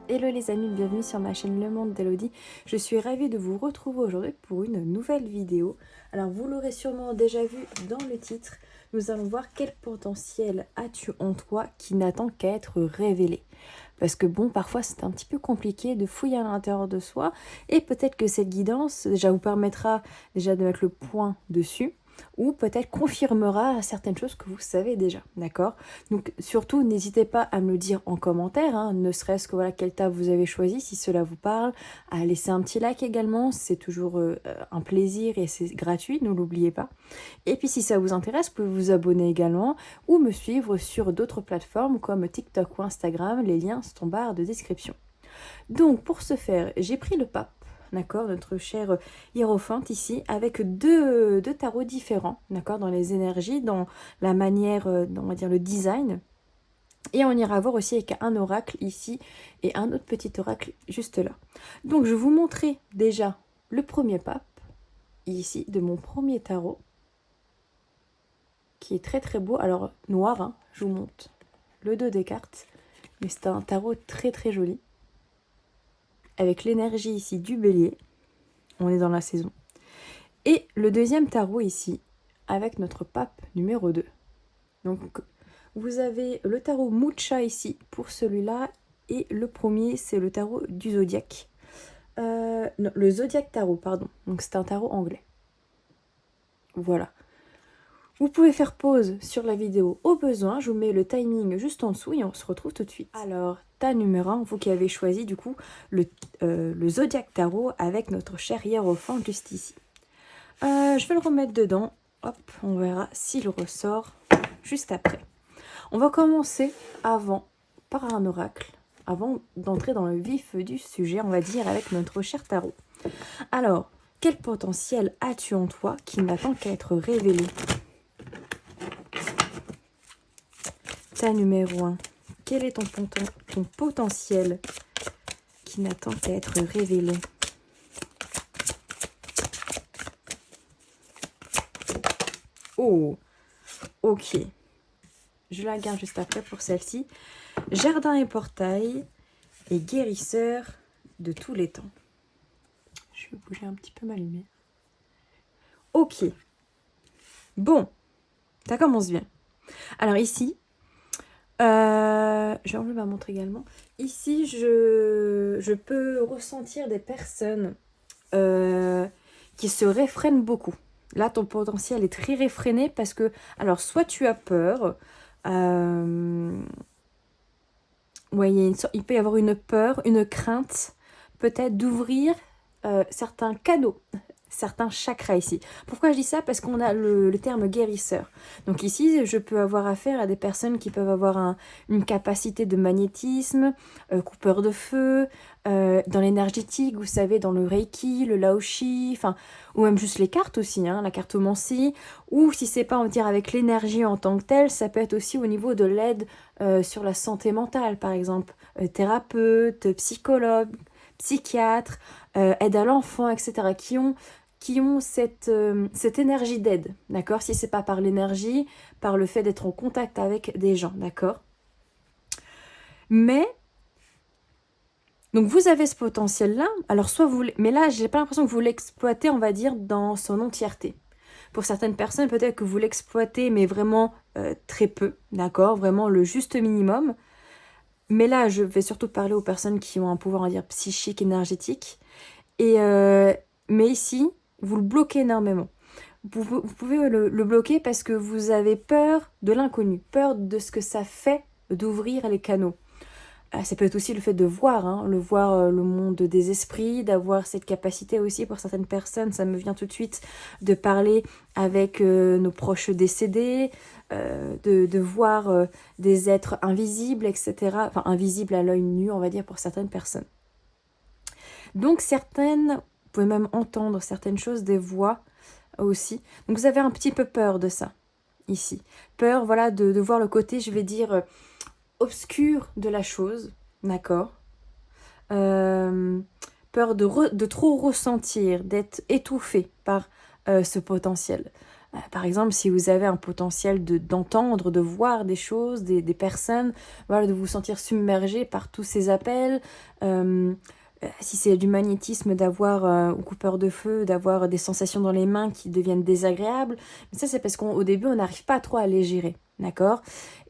Hello les amis, bienvenue sur ma chaîne Le Monde d'Elodie. Je suis ravie de vous retrouver aujourd'hui pour une nouvelle vidéo. Alors vous l'aurez sûrement déjà vu dans le titre, nous allons voir quel potentiel as-tu en toi qui n'attend qu'à être révélé. Parce que bon, parfois c'est un petit peu compliqué de fouiller à l'intérieur de soi et peut-être que cette guidance déjà vous permettra déjà de mettre le point dessus ou peut-être confirmera certaines choses que vous savez déjà, d'accord? Donc surtout, n'hésitez pas à me le dire en commentaire, hein, ne serait-ce que voilà, quel tas vous avez choisi, si cela vous parle, à laisser un petit like également, c'est toujours un plaisir et c'est gratuit, ne l'oubliez pas. Et puis si ça vous intéresse, vous pouvez vous abonner également ou me suivre sur d'autres plateformes comme TikTok ou Instagram, les liens sont en barre de description. Donc pour ce faire, j'ai pris le pape, d'accord, notre cher hiérophante ici, avec deux tarots différents, d'accord, dans les énergies, dans la manière, on va dire le design. Et on ira voir aussi avec un oracle ici et un autre petit oracle juste là. Donc je vais vous montrer déjà le premier pape, ici, de mon premier tarot, qui est très très beau. Alors noir, hein, je vous montre le dos des cartes, mais c'est un tarot très très joli. Avec l'énergie ici du bélier, on est dans la saison. Et le deuxième tarot ici, avec notre pape numéro 2. Donc vous avez le tarot Mucha ici pour celui-là, et le premier c'est le tarot du zodiaque. Non, le zodiaque tarot, pardon. Donc c'est un tarot anglais. Voilà. Vous pouvez faire pause sur la vidéo au besoin. Je vous mets le timing juste en dessous et on se retrouve tout de suite. Alors, tas numéro 1, vous qui avez choisi du coup le zodiaque tarot avec notre cher hiérophant juste ici. Je vais le remettre dedans. Hop, on verra s'il ressort juste après. On va commencer par un oracle. Avant d'entrer dans le vif du sujet, on va dire, avec notre cher tarot. Alors, quel potentiel as-tu en toi qui n'attend qu'à être révélé? Ta numéro 1. Quel est ton potentiel qui n'attend qu'à être révélé? Oh, ok. Je la garde juste après pour celle-ci. Jardin et portail et guérisseur de tous les temps. Je vais bouger un petit peu ma lumière. Ok. Bon, ça commence bien. Alors ici, je vais enlever ma montre également. Ici, je peux ressentir des personnes qui se réfrènent beaucoup. Là, ton potentiel est très réfréné parce que, alors, soit tu as peur, ouais, il peut y avoir une peur, une crainte, peut-être d'ouvrir certains canaux, certains chakras ici. Pourquoi je dis ça? Parce qu'on a le terme guérisseur. Donc ici, je peux avoir affaire à des personnes qui peuvent avoir une capacité de magnétisme, coupeur de feu, dans l'énergétique, vous savez, dans le Reiki, le Laoshi, enfin, ou même juste les cartes aussi, hein, la cartomancie, ou si c'est pas, on va dire, avec l'énergie en tant que telle, ça peut être aussi au niveau de l'aide sur la santé mentale, par exemple, thérapeute, psychologue, psychiatre, aide à l'enfant, etc., qui ont cette énergie d'aide, d'accord? Si c'est pas par l'énergie, par le fait d'être en contact avec des gens, d'accord? Mais, donc vous avez ce potentiel-là, alors soit vous... Mais là, j'ai pas l'impression que vous l'exploitez, on va dire, dans son entièreté. Pour certaines personnes, peut-être que vous l'exploitez, mais vraiment très peu, d'accord? Vraiment le juste minimum. Mais là, je vais surtout parler aux personnes qui ont un pouvoir, on va dire, psychique, énergétique. Et, mais ici, vous le bloquez énormément. Vous pouvez le bloquer parce que vous avez peur de l'inconnu, peur de ce que ça fait d'ouvrir les canaux. Ça peut être aussi le fait de voir, hein, le monde des esprits, d'avoir cette capacité aussi pour certaines personnes, ça me vient tout de suite, de parler avec nos proches décédés, de voir des êtres invisibles, etc. Enfin, invisibles à l'œil nu, on va dire, pour certaines personnes. Donc certaines, vous pouvez même entendre certaines choses, des voix aussi. Donc vous avez un petit peu peur de ça, ici. Peur, voilà, de voir le côté, je vais dire, obscur de la chose, d'accord? Peur de trop ressentir, d'être étouffé par ce potentiel. Par exemple, si vous avez un potentiel d'entendre, de voir des choses, des personnes, voilà, de vous sentir submergé par tous ces appels. Si c'est du magnétisme, d'avoir, ou coupeur de feu, d'avoir des sensations dans les mains qui deviennent désagréables. Mais ça, c'est parce qu'au début, on n'arrive pas trop à les gérer, d'accord?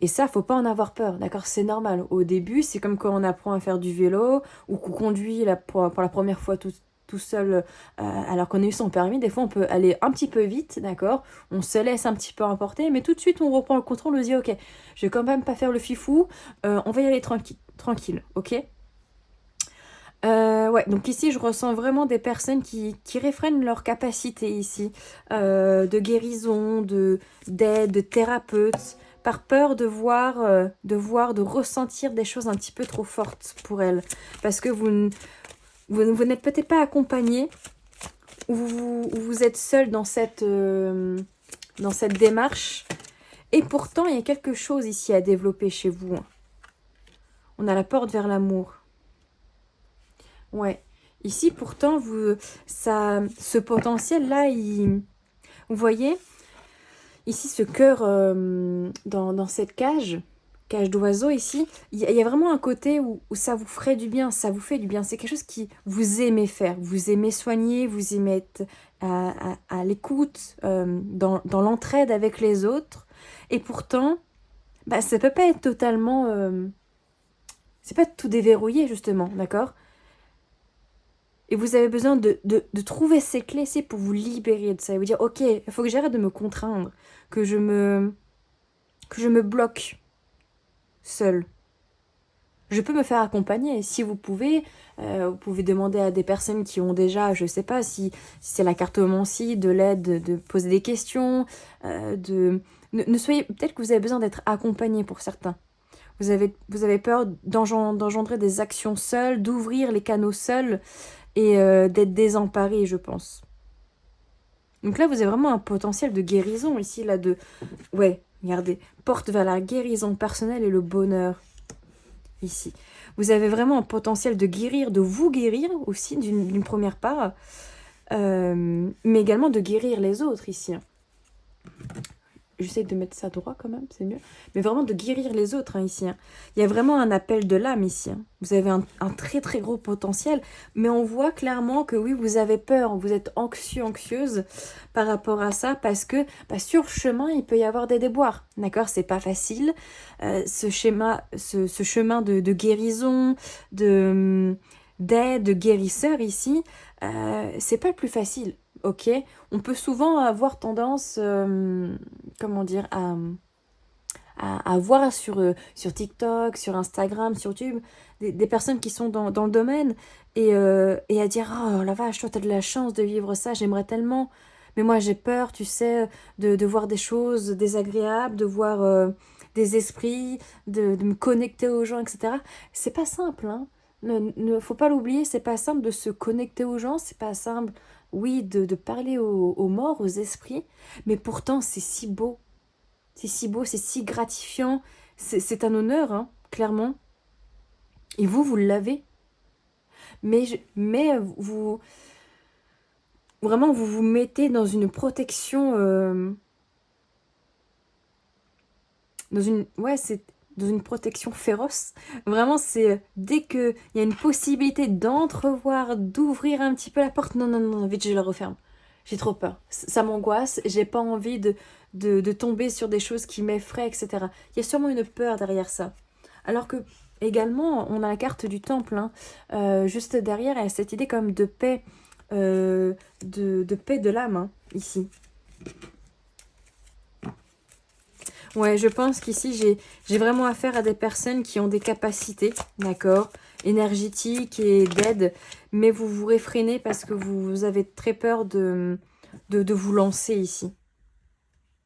Et ça, faut pas en avoir peur, d'accord? C'est normal. Au début, c'est comme quand on apprend à faire du vélo ou qu'on conduit pour la première fois tout seul, alors qu'on a eu son permis. Des fois, on peut aller un petit peu vite, d'accord? On se laisse un petit peu emporter, mais tout de suite, on reprend le contrôle, on se dit, ok, je vais quand même pas faire le fifou, on va y aller tranquille, ok? Ouais, donc ici, je ressens vraiment des personnes qui réfrènent leur capacité ici, de guérison, d'aide, de thérapeute, par peur de ressentir des choses un petit peu trop fortes pour elles. Parce que vous n'êtes peut-être pas accompagné, ou vous êtes seul dans cette démarche. Et pourtant, il y a quelque chose ici à développer chez vous. On a la porte vers l'amour. Ouais. Ici, pourtant, ce potentiel-là, vous voyez, ici, ce cœur dans cette cage d'oiseau ici, il y a vraiment un côté où ça vous ferait du bien, ça vous fait du bien. C'est quelque chose qui vous aimez faire. Vous aimez soigner, vous aimez être à l'écoute, dans l'entraide avec les autres. Et pourtant, bah, ça peut pas être totalement... c'est pas tout déverrouillé, justement, d'accord? Et vous avez besoin de trouver ces clés, c'est pour vous libérer de ça. Et vous dire, ok, il faut que j'arrête de me contraindre, que je me bloque seule. Je peux me faire accompagner. Si vous pouvez demander à des personnes qui ont déjà, je sais pas, si c'est la cartomancie, de l'aide, de poser des questions, ne soyez... Peut-être que vous avez besoin d'être accompagné pour certains. Vous avez peur d'engendrer des actions seules, d'ouvrir les canaux seuls, et d'être désemparé, je pense. Donc là, vous avez vraiment un potentiel de guérison ici, là, ouais, regardez, porte vers la guérison personnelle et le bonheur, ici. Vous avez vraiment un potentiel de guérir, de vous guérir aussi, d'une première part, mais également de guérir les autres, ici. J'essaie de mettre ça droit quand même, c'est mieux. Mais vraiment de guérir les autres, ici. Il y a vraiment un appel de l'âme ici. Vous avez un très très gros potentiel. Mais on voit clairement que oui, vous avez peur. Vous êtes anxieuse par rapport à ça. Parce que sur le chemin, il peut y avoir des déboires. D'accord? C'est pas facile. Ce chemin de guérison, d'aide, de guérisseur ici, c'est pas le plus facile. Ok, on peut souvent avoir tendance, comment dire, à voir sur TikTok, sur Instagram, sur YouTube, des personnes qui sont dans le domaine et à dire « Oh la vache, toi t'as de la chance de vivre ça, j'aimerais tellement. Mais moi j'ai peur, tu sais, de voir des choses désagréables, de voir des esprits, de me connecter aux gens, etc. » C'est pas simple, hein. Ne faut pas l'oublier, c'est pas simple de se connecter aux gens, c'est pas simple, oui, de parler aux morts, aux esprits, mais pourtant c'est si beau. C'est si beau, c'est si gratifiant. C'est un honneur, hein, clairement. Et vous l'avez. Mais vous... Vraiment, vous vous mettez dans une protection... c'est dans une protection féroce. Vraiment, c'est dès qu'il y a une possibilité d'entrevoir, d'ouvrir un petit peu la porte, non, vite, je la referme. J'ai trop peur. Ça m'angoisse, j'ai pas envie de tomber sur des choses qui m'effraient, etc. Il y a sûrement une peur derrière ça. Alors que, également, on a la carte du temple, hein. Juste derrière, il y a cette idée comme de paix, de paix de l'âme, hein, ici. Ouais, je pense qu'ici, j'ai vraiment affaire à des personnes qui ont des capacités, d'accord, énergétiques et d'aide, mais vous vous réfrénez parce que vous avez très peur de vous lancer ici,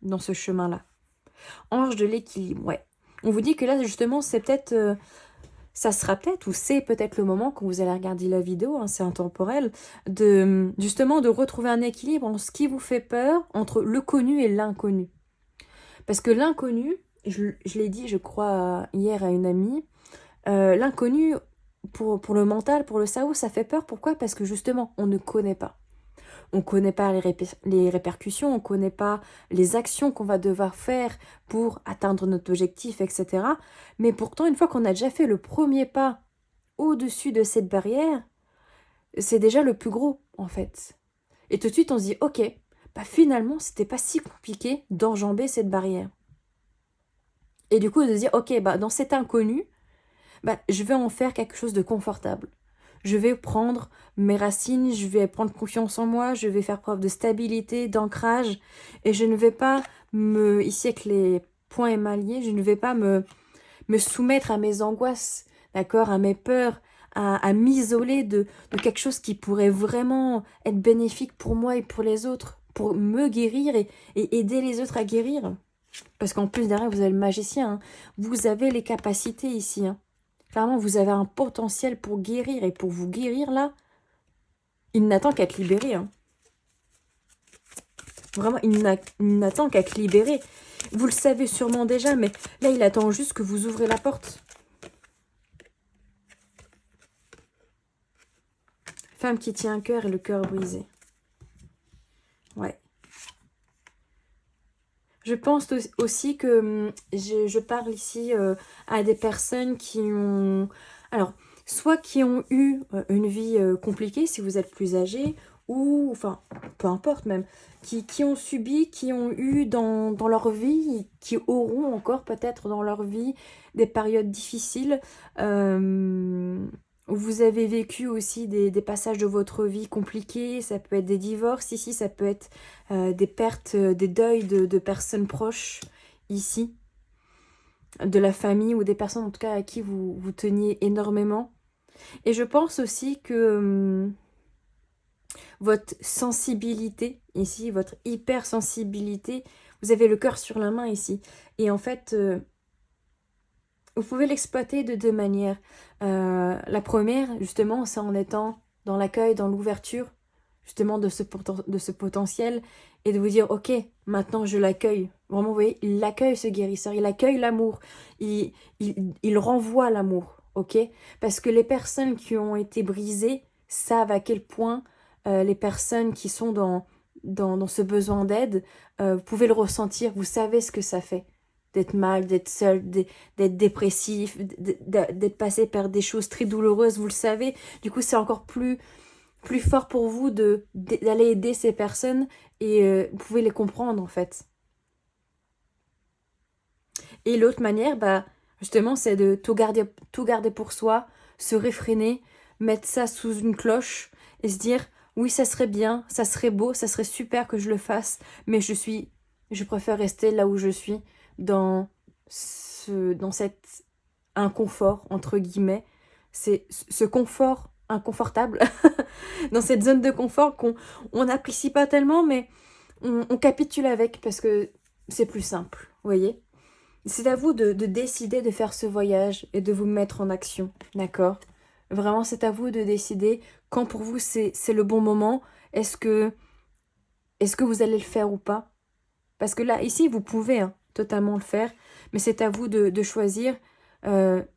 dans ce chemin-là. Ange de l'équilibre, ouais. On vous dit que là, justement, c'est peut-être... ça sera peut-être, ou c'est peut-être le moment, quand vous allez regarder la vidéo, hein, c'est intemporel, justement de retrouver un équilibre en ce qui vous fait peur entre le connu et l'inconnu. Parce que l'inconnu, je l'ai dit, je crois, hier à une amie, l'inconnu, pour le mental, pour le cerveau, ça fait peur. Pourquoi? Parce que justement, on ne connaît pas. on ne connaît pas les répercussions, on ne connaît pas les actions qu'on va devoir faire pour atteindre notre objectif, etc. Mais pourtant, une fois qu'on a déjà fait le premier pas au-dessus de cette barrière, c'est déjà le plus gros, en fait. Et tout de suite, on se dit, ok, bah finalement, c'était pas si compliqué d'enjamber cette barrière. Et du coup, de se dire, ok, bah dans cet inconnu, bah, je vais en faire quelque chose de confortable. Je vais prendre mes racines, je vais prendre confiance en moi, je vais faire preuve de stabilité, d'ancrage, et je ne vais pas ici avec les points émaillés, je ne vais pas me soumettre à mes angoisses, d'accord, à mes peurs, à m'isoler de quelque chose qui pourrait vraiment être bénéfique pour moi et pour les autres, pour me guérir et aider les autres à guérir. Parce qu'en plus, derrière, vous avez le magicien, hein. Vous avez les capacités ici, hein. Clairement, vous avez un potentiel pour guérir. Et pour vous guérir, là, il n'attend qu'à être libéré, hein. Vraiment, il n'attend qu'à être libéré. Vous le savez sûrement déjà, mais là, il attend juste que vous ouvrez la porte. Femme qui tient un cœur et le cœur brisé. Ouais. Je pense aussi que je parle ici à des personnes qui ont... Alors, soit qui ont eu une vie compliquée, si vous êtes plus âgé, ou, enfin, peu importe même, qui ont subi, qui ont eu dans leur vie, qui auront encore peut-être dans leur vie des périodes difficiles, vous avez vécu aussi des passages de votre vie compliqués, ça peut être des divorces ici, ça peut être des pertes, des deuils de personnes proches ici, de la famille ou des personnes en tout cas à qui vous teniez énormément. Et je pense aussi que votre sensibilité ici, votre hypersensibilité, vous avez le cœur sur la main ici. Et en fait, vous pouvez l'exploiter de deux manières. La première, justement, c'est en étant dans l'accueil, dans l'ouverture, justement, de ce potentiel, et de vous dire, ok, maintenant je l'accueille. Vraiment, vous voyez, il accueille ce guérisseur, il accueille l'amour, il renvoie l'amour, ok? Parce que les personnes qui ont été brisées savent à quel point les personnes qui sont dans ce besoin d'aide, vous pouvez le ressentir, vous savez ce que ça fait. D'être mal, d'être seul, d'être dépressif, d'être passé par des choses très douloureuses, vous le savez. Du coup, c'est encore plus fort pour vous d'aller aider ces personnes et vous pouvez les comprendre en fait. Et l'autre manière, bah, justement, c'est de tout garder pour soi, se réfréner, mettre ça sous une cloche et se dire, oui, ça serait bien, ça serait beau, ça serait super que je le fasse, mais je préfère rester là où je suis, dans cet inconfort, entre guillemets. C'est ce confort inconfortable, dans cette zone de confort qu'on n'apprécie pas tellement, mais on capitule avec parce que c'est plus simple, vous voyez. C'est à vous de décider de faire ce voyage et de vous mettre en action, d'accord? Vraiment, c'est à vous de décider quand pour vous c'est le bon moment. Est-ce que vous allez le faire ou pas? Parce que là, ici, vous pouvez totalement le faire, mais c'est à vous de choisir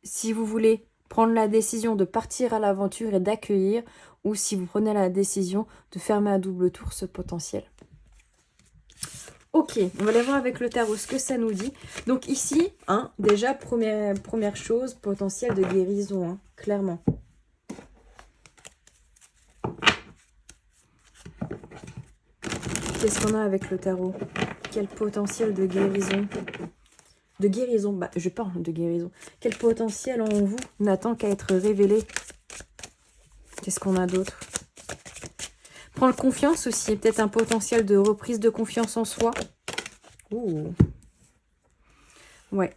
si vous voulez prendre la décision de partir à l'aventure et d'accueillir, ou si vous prenez la décision de fermer à double tour ce potentiel. Ok, on va aller voir avec le tarot ce que ça nous dit. Donc ici, déjà, première chose, potentiel de guérison, clairement. Qu'est-ce qu'on a avec le tarot? Quel potentiel de guérison? De guérison, bah je parle de guérison. Quel potentiel en vous n'attend qu'à être révélé? Qu'est-ce qu'on a d'autre? Prendre confiance aussi, peut-être un potentiel de reprise de confiance en soi. Ouh. Ouais.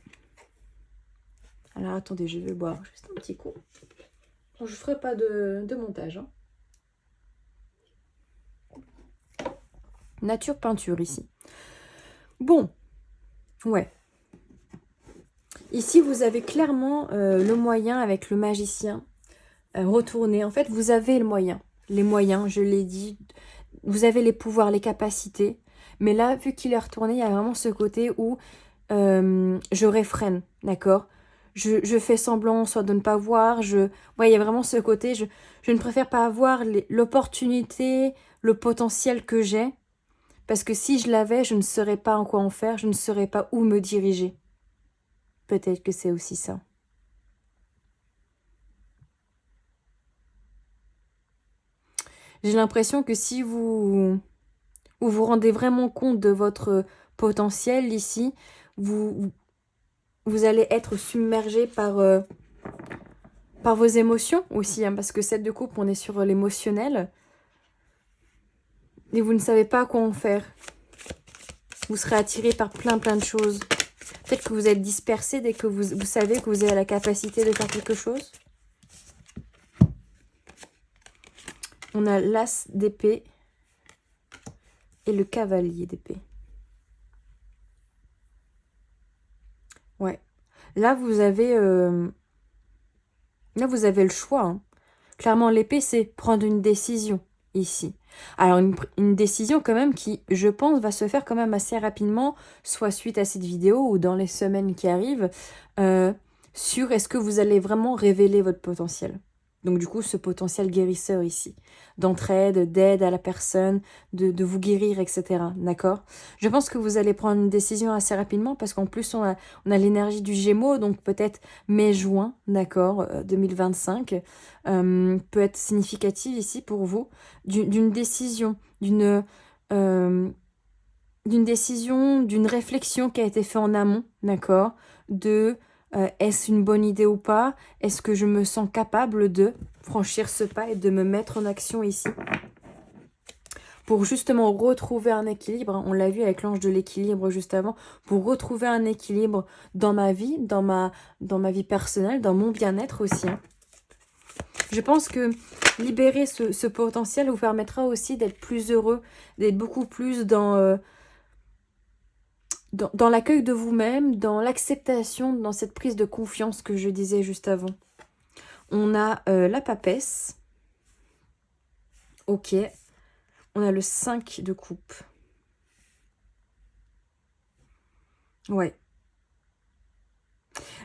Alors attendez, je vais boire juste un petit coup. Je ne ferai pas de montage. Nature peinture ici. Bon. Ouais. Ici, vous avez clairement le moyen avec le magicien. Retourner. En fait, vous avez le moyen. Les moyens, je l'ai dit. Vous avez les pouvoirs, les capacités. Mais là, vu qu'il est retourné, il y a vraiment ce côté où je réfrène, d'accord? Je fais semblant soit de ne pas voir. Ouais, il y a vraiment ce côté, je ne préfère pas avoir l'opportunité le potentiel que j'ai, parce que si je l'avais, je ne saurais pas en quoi en faire, je ne saurais pas où me diriger. Peut-être que c'est aussi ça. J'ai l'impression que si vous vous rendez vraiment compte de votre potentiel ici, vous allez être submergé par vos émotions aussi, hein, parce que 7 de coupe, on est sur l'émotionnel, et vous ne savez pas quoi en faire. Vous serez attiré par plein de choses. Peut-être que vous êtes dispersé dès que vous savez que vous avez la capacité de faire quelque chose. On a l'as d'épée et le cavalier d'épée. Ouais. Là, vous avez le choix. Hein. Clairement, l'épée, c'est prendre une décision ici. Alors, une décision quand même qui, je pense, va se faire quand même assez rapidement, soit suite à cette vidéo ou dans les semaines qui arrivent, sur est-ce que vous allez vraiment révéler votre potentiel. Donc du coup, ce potentiel guérisseur ici, d'entraide, d'aide à la personne, de vous guérir, etc. D'accord? Je pense que vous allez prendre une décision assez rapidement parce qu'en plus, on a l'énergie du Gémeaux, donc peut-être mai-juin, d'accord, 2025, peut être significative ici pour vous, d'une décision, d'une décision, d'une réflexion qui a été faite en amont, d'accord, de est-ce une bonne idée ou pas? Est-ce que je me sens capable de franchir ce pas et de me mettre en action ici? Pour justement retrouver un équilibre, on l'a vu avec l'ange de l'équilibre juste avant, pour retrouver un équilibre dans ma vie, dans ma vie personnelle, dans mon bien-être aussi. Hein. Je pense que libérer ce potentiel vous permettra aussi d'être plus heureux, d'être beaucoup plus dans l'accueil de vous-même, dans l'acceptation, dans cette prise de confiance que je disais juste avant. On a la papesse. Ok. On a le 5 de coupe. Ouais.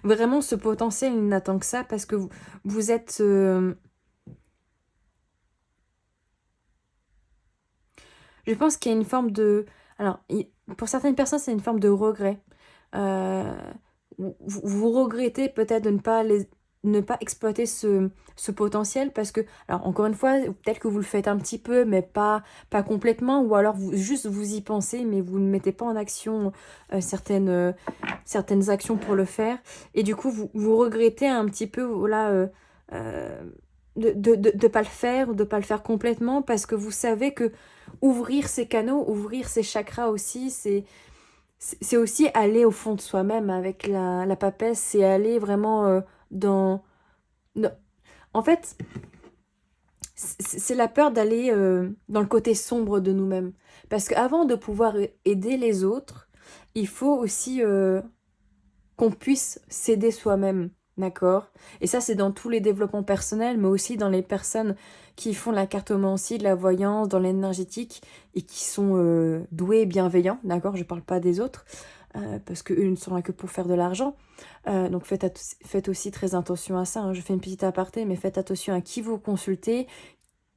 Vraiment, ce potentiel, il n'attend que ça parce que vous êtes... Je pense qu'il y a une forme de... Alors, pour certaines personnes, c'est une forme de regret. Vous regrettez peut-être de ne pas exploiter ce potentiel parce que, alors encore une fois, peut-être que vous le faites un petit peu, mais pas complètement, ou alors juste vous y pensez, mais vous ne mettez pas en action certaines actions pour le faire, et du coup, vous regrettez un petit peu, voilà, de pas le faire, ou de pas le faire complètement, parce que vous savez que ouvrir ces canaux, ouvrir ces chakras aussi, c'est aussi aller au fond de soi-même avec la papesse, c'est aller vraiment dans... En fait, c'est la peur d'aller dans le côté sombre de nous-mêmes. Parce qu'avant de pouvoir aider les autres, il faut aussi qu'on puisse s'aider soi-même. D'accord? Et ça, c'est dans tous les développements personnels, mais aussi dans les personnes qui font la cartomancie, de la voyance, dans l'énergétique, et qui sont doués et bienveillants. D'accord? Je parle pas des autres, parce qu'eux ne sont là que pour faire de l'argent. Donc faites aussi très attention à ça. Hein. Je fais une petite aparté, mais faites attention à qui vous consultez,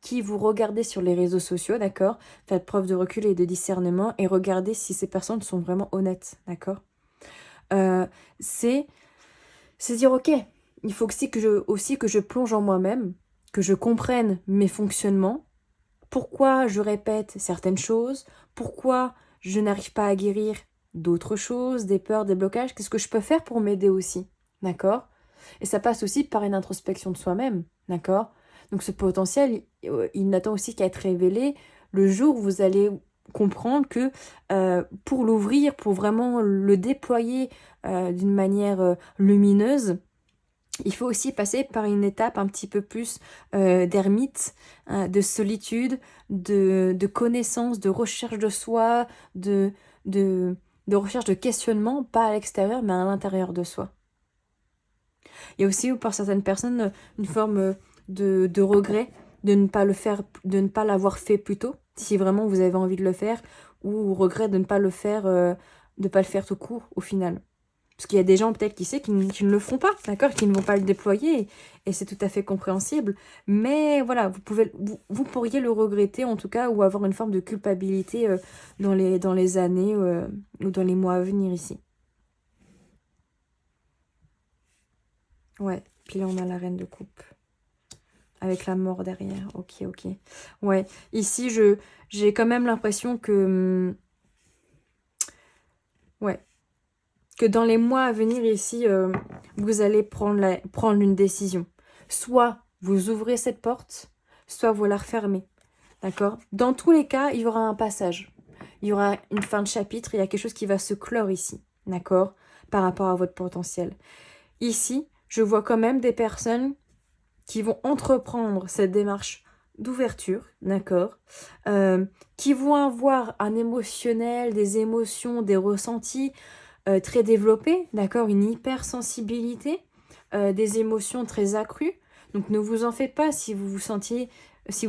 qui vous regardez sur les réseaux sociaux, d'accord? Faites preuve de recul et de discernement, et regardez si ces personnes sont vraiment honnêtes, d'accord? C'est dire, ok, il faut aussi que je plonge en moi-même, que je comprenne mes fonctionnements, pourquoi je répète certaines choses, pourquoi je n'arrive pas à guérir d'autres choses, des peurs, des blocages, qu'est-ce que je peux faire pour m'aider aussi, d'accord? Et ça passe aussi par une introspection de soi-même, d'accord? Donc ce potentiel, il n'attend aussi qu'à être révélé le jour où vous allez comprendre que pour l'ouvrir, pour vraiment le déployer d'une manière lumineuse, il faut aussi passer par une étape un petit peu plus d'ermite, de solitude, de connaissance, de recherche de soi, de recherche de questionnement, pas à l'extérieur, mais à l'intérieur de soi. Il y a aussi pour certaines personnes une forme de regret de ne pas le faire, de ne pas l'avoir fait plus tôt, si vraiment vous avez envie de le faire, ou regret de ne pas le faire, de pas le faire tout court au final. Parce qu'il y a des gens peut-être qui ne le font pas, d'accord, qui ne vont pas le déployer, et c'est tout à fait compréhensible. Mais voilà, vous pourriez le regretter en tout cas, ou avoir une forme de culpabilité dans les années ou dans les mois à venir ici. Ouais, puis là on a la reine de coupe. Avec la mort derrière, ok, ok. Ouais, ici j'ai quand même l'impression que... Ouais, que dans les mois à venir ici, vous allez prendre une décision. Soit vous ouvrez cette porte, soit vous la refermez. D'accord? Dans tous les cas, il y aura un passage. Il y aura une fin de chapitre, il y a quelque chose qui va se clore ici. D'accord? Par rapport à votre potentiel. Ici, je vois quand même des personnes qui vont entreprendre cette démarche d'ouverture, d'accord, qui vont avoir un émotionnel, des émotions, des ressentis très développés, d'accord, une hypersensibilité, des émotions très accrues. Donc ne vous en faites pas si vous vous sentiez, si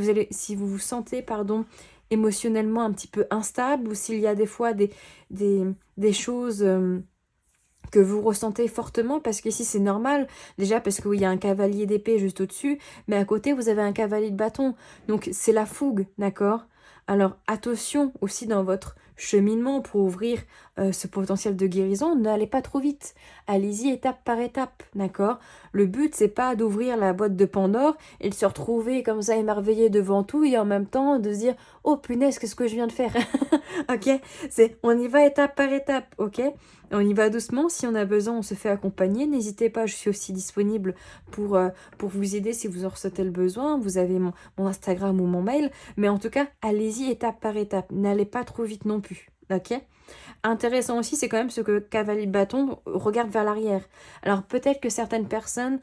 vous vous sentez, pardon, émotionnellement un petit peu instable, ou s'il y a des fois des choses que vous ressentez fortement, parce qu'ici c'est normal, déjà parce qu'il y a un cavalier d'épée juste au-dessus, mais à côté vous avez un cavalier de bâton, donc c'est la fougue, d'accord? Alors attention aussi dans votre cheminement pour ouvrir ce potentiel de guérison, n'allez pas trop vite, allez-y étape par étape, d'accord? Le but c'est pas d'ouvrir la boîte de Pandore et de se retrouver comme ça émerveillé devant tout et en même temps de se dire oh punaise qu'est-ce que je viens de faire. Ok, on y va étape par étape, ok? On y va doucement, si on a besoin, on se fait accompagner. N'hésitez pas, je suis aussi disponible pour vous aider si vous en ressentez le besoin. Vous avez mon Instagram ou mon mail. Mais en tout cas, allez-y étape par étape. N'allez pas trop vite non plus, ok? Intéressant aussi, c'est quand même ce que Cavalier de Bâton regarde vers l'arrière. Alors peut-être que certaines personnes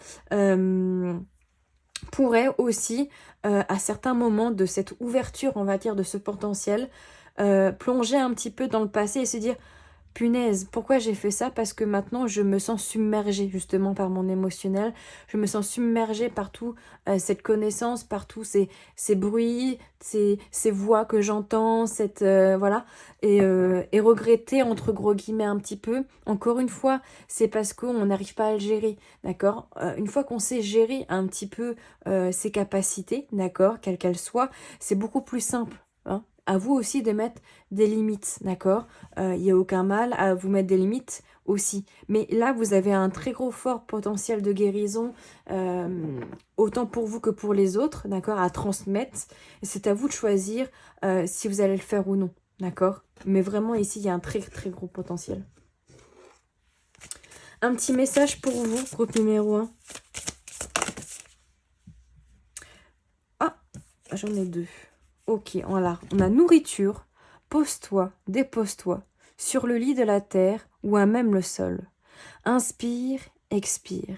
pourraient aussi, à certains moments de cette ouverture, on va dire, de ce potentiel, plonger un petit peu dans le passé et se dire punaise, pourquoi j'ai fait ça? Parce que maintenant, je me sens submergée justement par mon émotionnel. Je me sens submergée par tout cette connaissance, par tous ces bruits, ces voix que j'entends, voilà. Et regretter, entre gros guillemets, un petit peu. Encore une fois, c'est parce qu'on n'arrive pas à le gérer, d'accord? Une fois qu'on sait gérer un petit peu ses capacités, d'accord, quelles qu'elles soient, c'est beaucoup plus simple, hein. À vous aussi de mettre des limites, d'accord? Il n'y a aucun mal à vous mettre des limites aussi. Mais là, vous avez un très gros fort potentiel de guérison, autant pour vous que pour les autres, d'accord? À transmettre. Et c'est à vous de choisir si vous allez le faire ou non, d'accord? Mais vraiment, ici, il y a un très très gros potentiel. Un petit message pour vous, groupe numéro 1. Ah, j'en ai 2. Ok, voilà. On a nourriture. Pose-toi, dépose-toi, sur le lit de la terre ou à même le sol. Inspire, expire,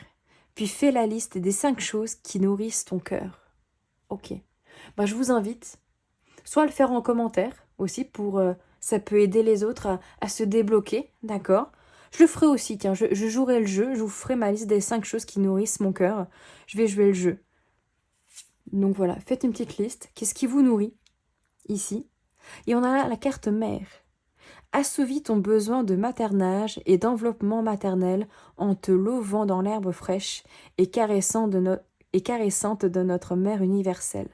puis fais la liste des 5 choses qui nourrissent ton cœur. Ok. Bah, je vous invite soit à le faire en commentaire aussi, ça peut aider les autres à se débloquer, d'accord? Je le ferai aussi, tiens, je jouerai le jeu, je vous ferai ma liste des 5 choses qui nourrissent mon cœur. Je vais jouer le jeu. Donc voilà, faites une petite liste. Qu'est-ce qui vous nourrit ici? Et on a la carte mère. Assouvis ton besoin de maternage et d'enveloppement maternel en te lovant dans l'herbe fraîche et caressante de notre mère universelle.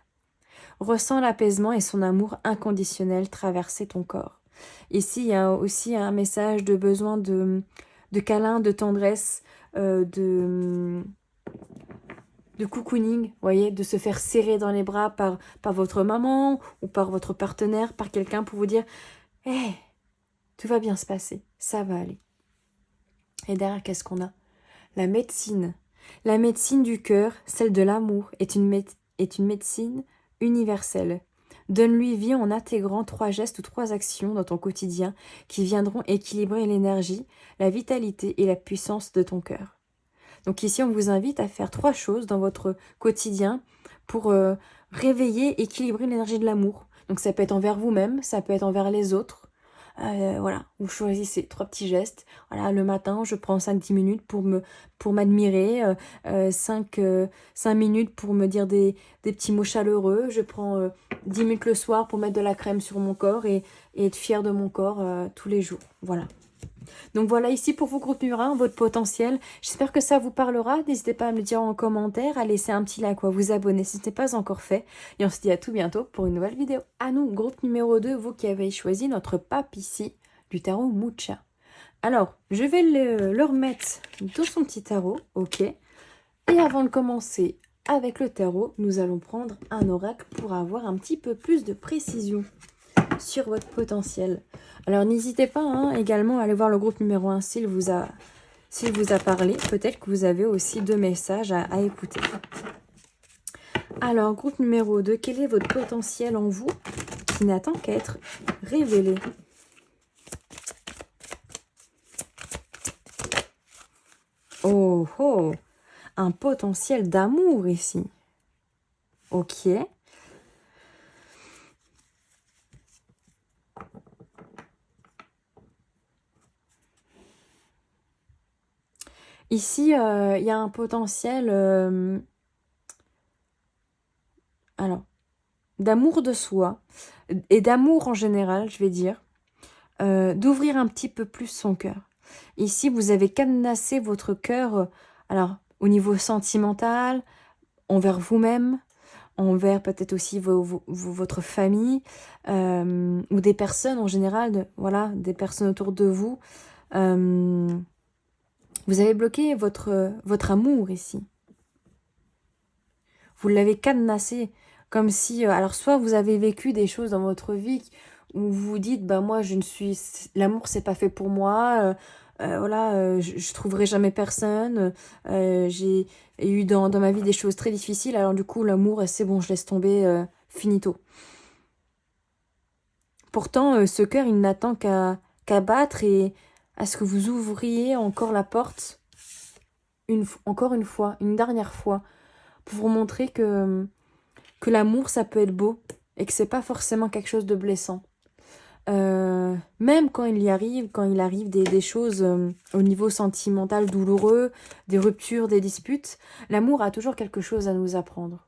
Ressens l'apaisement et son amour inconditionnel traverser ton corps. Ici, il y a aussi un message de besoin de câlin, de tendresse, de cocooning, voyez, de se faire serrer dans les bras par votre maman ou par votre partenaire, par quelqu'un pour vous dire « Hé, tout va bien se passer, ça va aller. » Et derrière, qu'est-ce qu'on a? La médecine. La médecine du cœur, celle de l'amour, est une médecine universelle. Donne-lui vie en intégrant 3 gestes ou 3 actions dans ton quotidien qui viendront équilibrer l'énergie, la vitalité et la puissance de ton cœur. Donc ici, on vous invite à faire 3 choses dans votre quotidien pour réveiller, équilibrer l'énergie de l'amour. Donc ça peut être envers vous-même, ça peut être envers les autres. Voilà, vous choisissez 3 petits gestes. Voilà, le matin, je prends 5-10 minutes pour m'admirer, 5 minutes pour me dire des petits mots chaleureux. Je prends 10 minutes le soir pour mettre de la crème sur mon corps et être fière de mon corps tous les jours. Voilà. Donc voilà, ici pour vos groupes numéro 1, votre potentiel. J'espère que ça vous parlera. N'hésitez pas à me le dire en commentaire, à laisser un petit like ou à vous abonner si ce n'est pas encore fait. Et on se dit à tout bientôt pour une nouvelle vidéo. À nous, groupe numéro 2, vous qui avez choisi notre pape ici, du tarot Mucha. Alors, je vais le remettre dans son petit tarot, ok. Et avant de commencer avec le tarot, nous allons prendre un oracle pour avoir un petit peu plus de précision sur votre potentiel. Alors n'hésitez pas hein, également à aller voir le groupe numéro 1 s'il vous a parlé. Peut-être que vous avez aussi 2 messages à écouter. Alors groupe numéro 2, quel est votre potentiel en vous qui n'attend qu'à être révélé? Oh oh, un potentiel d'amour ici. Ok. Ici, il y a un potentiel alors, d'amour de soi et d'amour en général, je vais dire, d'ouvrir un petit peu plus son cœur. Ici, vous avez cadenassé votre cœur, alors, au niveau sentimental, envers vous-même, envers peut-être aussi votre famille, ou des personnes en général, voilà, des personnes autour de vous. Vous avez bloqué votre amour ici. Vous l'avez cadenassé, comme si... alors, soit vous avez vécu des choses dans votre vie où vous vous dites, bah moi, l'amour, c'est pas fait pour moi, voilà, je trouverai jamais personne, j'ai eu dans ma vie des choses très difficiles, alors du coup, l'amour, c'est bon, je laisse tomber, finito. Pourtant, ce cœur, il n'attend qu'à battre et à ce que vous ouvriez encore la porte, encore une fois, une dernière fois, pour vous montrer que l'amour, ça peut être beau et que c'est pas forcément quelque chose de blessant. Même quand il arrive des choses au niveau sentimental douloureux, des ruptures, des disputes, l'amour a toujours quelque chose à nous apprendre.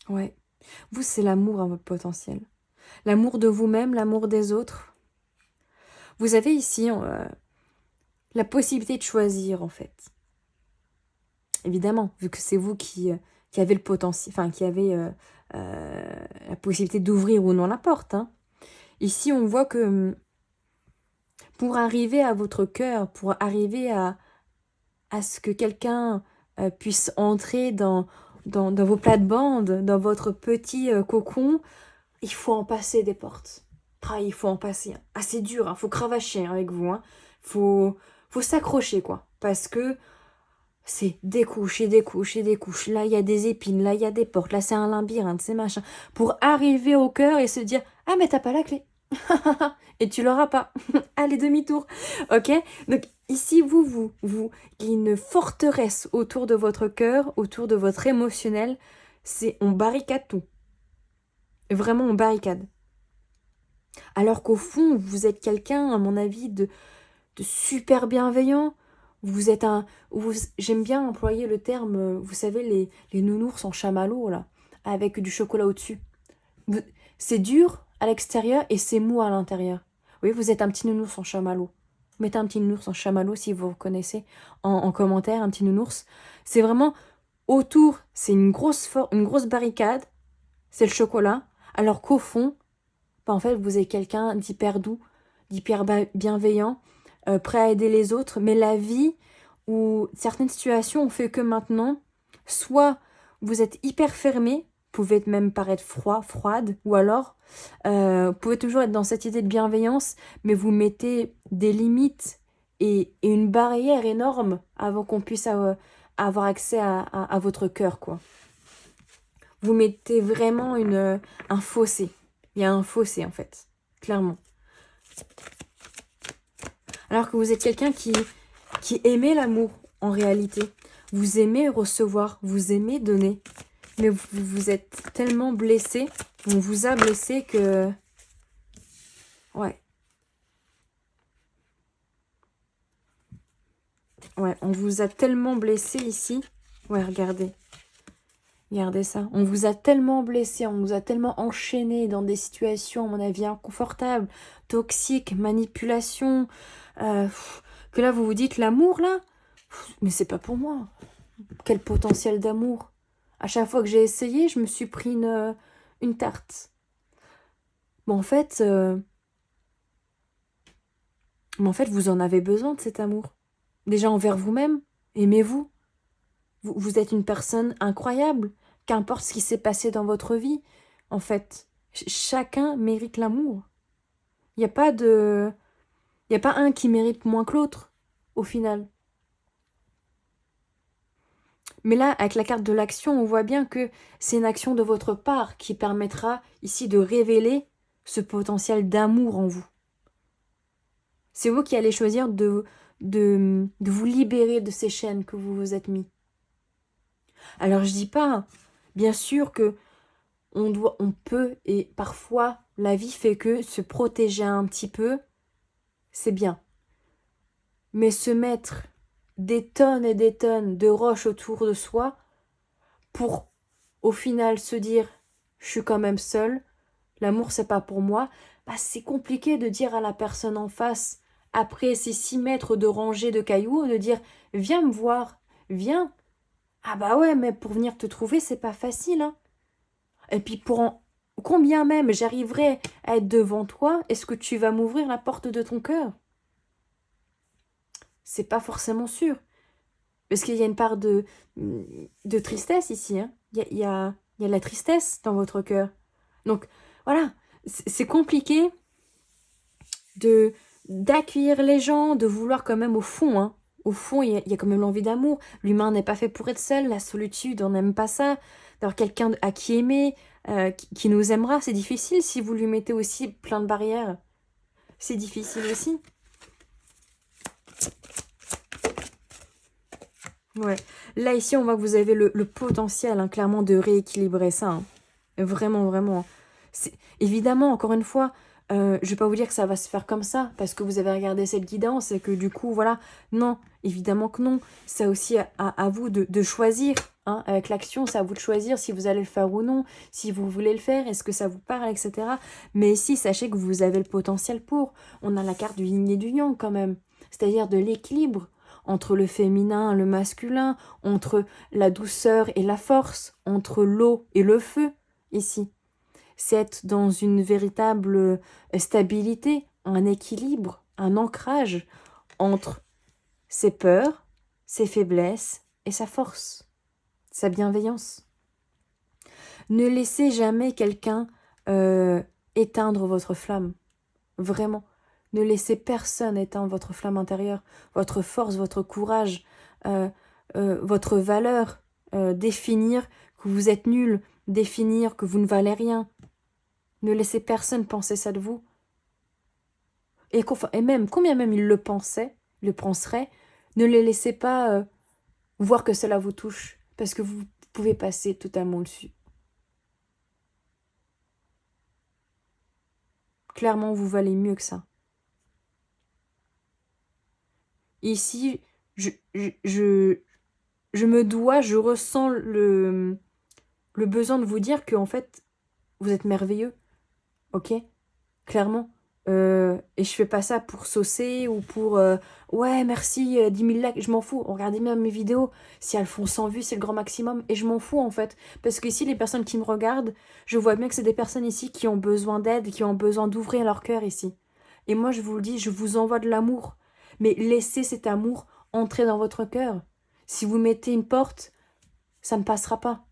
Ouais. Vous, c'est l'amour à votre potentiel. L'amour de vous-même, l'amour des autres. Vous avez ici la possibilité de choisir, en fait. Évidemment, vu que c'est vous qui avez le potentiel, enfin, qui avez la possibilité d'ouvrir ou non la porte. Hein. Ici, on voit que pour arriver à votre cœur, pour arriver à ce que quelqu'un puisse entrer dans vos plates-bandes, dans votre petit cocon, il faut en passer des portes. Ah, il faut en passer. Ah, c'est dur, il faut cravacher avec vous. Hein. Faut s'accrocher, quoi. Parce que c'est des couches et des couches et des couches. Là, il y a des épines, là, il y a des portes. Là, c'est un labyrinthe, c'est machin. Pour arriver au cœur et se dire « Ah, mais t'as pas la clé. » Et tu l'auras pas. Allez, demi-tour. Ok. Donc, ici, vous, il y a une forteresse autour de votre cœur, autour de votre émotionnel. On barricade tout. Vraiment, on barricade. Alors qu'au fond, vous êtes quelqu'un, à mon avis, de super bienveillant. Vous êtes j'aime bien employer le terme, vous savez, les nounours en chamallow, là, avec du chocolat au-dessus. C'est dur à l'extérieur et c'est mou à l'intérieur. Oui, vous êtes un petit nounours en chamallow. Mettez un petit nounours en chamallow si vous reconnaissez en commentaire, un petit nounours. C'est vraiment autour, c'est une grosse barricade, c'est le chocolat, alors qu'au fond, bah, en fait, vous êtes quelqu'un d'hyper doux, d'hyper bienveillant, prêt à aider les autres, mais la vie ou certaines situations ont fait que maintenant, soit vous êtes hyper fermé, pouvez même paraître froide, ou alors vous pouvez toujours être dans cette idée de bienveillance, mais vous mettez des limites et une barrière énorme avant qu'on puisse avoir accès à votre cœur, quoi. Vous mettez vraiment un fossé. Il y a un fossé, en fait, clairement. Alors que vous êtes quelqu'un qui aimait l'amour, en réalité. Vous aimez recevoir, vous aimez donner. Mais vous êtes tellement blessé, on vous a blessé que... Ouais. Ouais, on vous a tellement blessé ici. Ouais, regardez. Regardez ça. On vous a tellement blessé, on vous a tellement enchaîné dans des situations, à mon avis, inconfortables, toxiques, manipulation, que là, vous vous dites, l'amour, là, mais c'est pas pour moi. Quel potentiel d'amour. À chaque fois que j'ai essayé, je me suis pris une tarte. Mais en fait, vous en avez besoin de cet amour. Déjà envers vous-même, aimez-vous. Vous êtes une personne incroyable. Qu'importe ce qui s'est passé dans votre vie, en fait, chacun mérite l'amour. Il n'y a pas il y a pas un qui mérite moins que l'autre, au final. Mais là, avec la carte de l'action, on voit bien que c'est une action de votre part qui permettra ici de révéler ce potentiel d'amour en vous. C'est vous qui allez choisir de vous libérer de ces chaînes que vous vous êtes mis. Alors je dis pas, bien sûr que on peut, et parfois la vie fait que se protéger un petit peu, c'est bien. Mais se mettre des tonnes et des tonnes de roches autour de soi pour au final se dire je suis quand même seule, l'amour c'est pas pour moi, bah c'est compliqué de dire à la personne en face, après ces 6 mètres de rangée de cailloux, de dire viens me voir, viens. Ah bah ouais, mais pour venir te trouver, c'est pas facile, hein. Et puis combien même j'arriverai à être devant toi, est-ce que tu vas m'ouvrir la porte de ton cœur? C'est pas forcément sûr. Parce qu'il y a une part de tristesse ici, hein. Il y a la tristesse dans votre cœur. Donc voilà, c'est compliqué d'accueillir les gens, de vouloir quand même au fond, hein. Au fond, il y a quand même l'envie d'amour. L'humain n'est pas fait pour être seul, la solitude, on n'aime pas ça. D'avoir quelqu'un à qui aimer, qui nous aimera, c'est difficile si vous lui mettez aussi plein de barrières. C'est difficile aussi. Ouais. Là, ici, on voit que vous avez le potentiel, hein, clairement, de rééquilibrer ça, hein. Vraiment, vraiment. Évidemment, encore une fois, je vais pas vous dire que ça va se faire comme ça, parce que vous avez regardé cette guidance et que du coup, voilà. Non, évidemment que non. C'est aussi à vous de choisir, hein. Avec l'action, c'est à vous de choisir si vous allez le faire ou non, si vous voulez le faire, est-ce que ça vous parle, etc. Mais ici, sachez que vous avez le potentiel pour. On a la carte du yin et du yang quand même, c'est-à-dire de l'équilibre entre le féminin et le masculin, entre la douceur et la force, entre l'eau et le feu, ici. C'est être dans une véritable stabilité, un équilibre, un ancrage entre ses peurs, ses faiblesses et sa force, sa bienveillance. Ne laissez jamais quelqu'un éteindre votre flamme, vraiment. Ne laissez personne éteindre votre flamme intérieure, votre force, votre courage, votre valeur, définir que vous êtes nul, définir que vous ne valez rien. Ne laissez personne penser ça de vous. Et même, combien même il le pensait, le penserait, ne les laissez pas voir que cela vous touche, parce que vous pouvez passer totalement au-dessus. Clairement, vous valez mieux que ça. Ici, je me dois, je ressens le besoin de vous dire que en fait, vous êtes merveilleux, ok? Clairement. Et je fais pas ça pour saucer ou pour ouais merci 10 000 likes, je m'en fous. Regardez même mes vidéos, si elles font 100 vues c'est le grand maximum et je m'en fous en fait, parce que ici les personnes qui me regardent, je vois bien que c'est des personnes ici qui ont besoin d'aide, qui ont besoin d'ouvrir leur cœur ici. Et moi je vous le dis, je vous envoie de l'amour, mais laissez cet amour entrer dans votre cœur. Si vous mettez une porte, ça ne passera pas.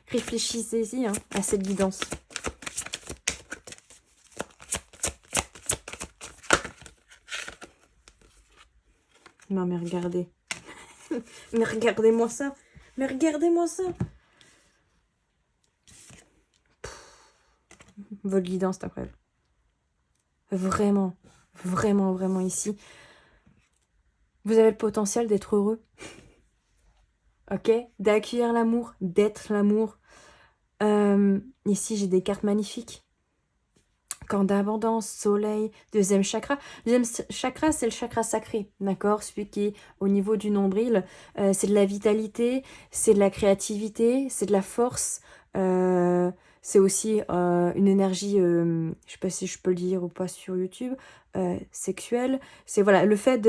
Réfléchissez-y à cette guidance. Non mais regardez. Mais regardez-moi ça. Mais regardez-moi ça. Votre guidance, c'est incroyable. Vraiment, vraiment, vraiment ici. Vous avez le potentiel d'être heureux. Ok? D'accueillir l'amour, d'être l'amour. Ici, j'ai des cartes magnifiques. arcane d'abondance, soleil, deuxième chakra. Deuxième chakra, c'est le chakra sacré, d'accord? Celui qui est au niveau du nombril. C'est de la vitalité, c'est de la créativité, c'est de la force. C'est aussi une énergie, je sais pas si je peux le dire ou pas sur YouTube, sexuelle. C'est voilà, le fait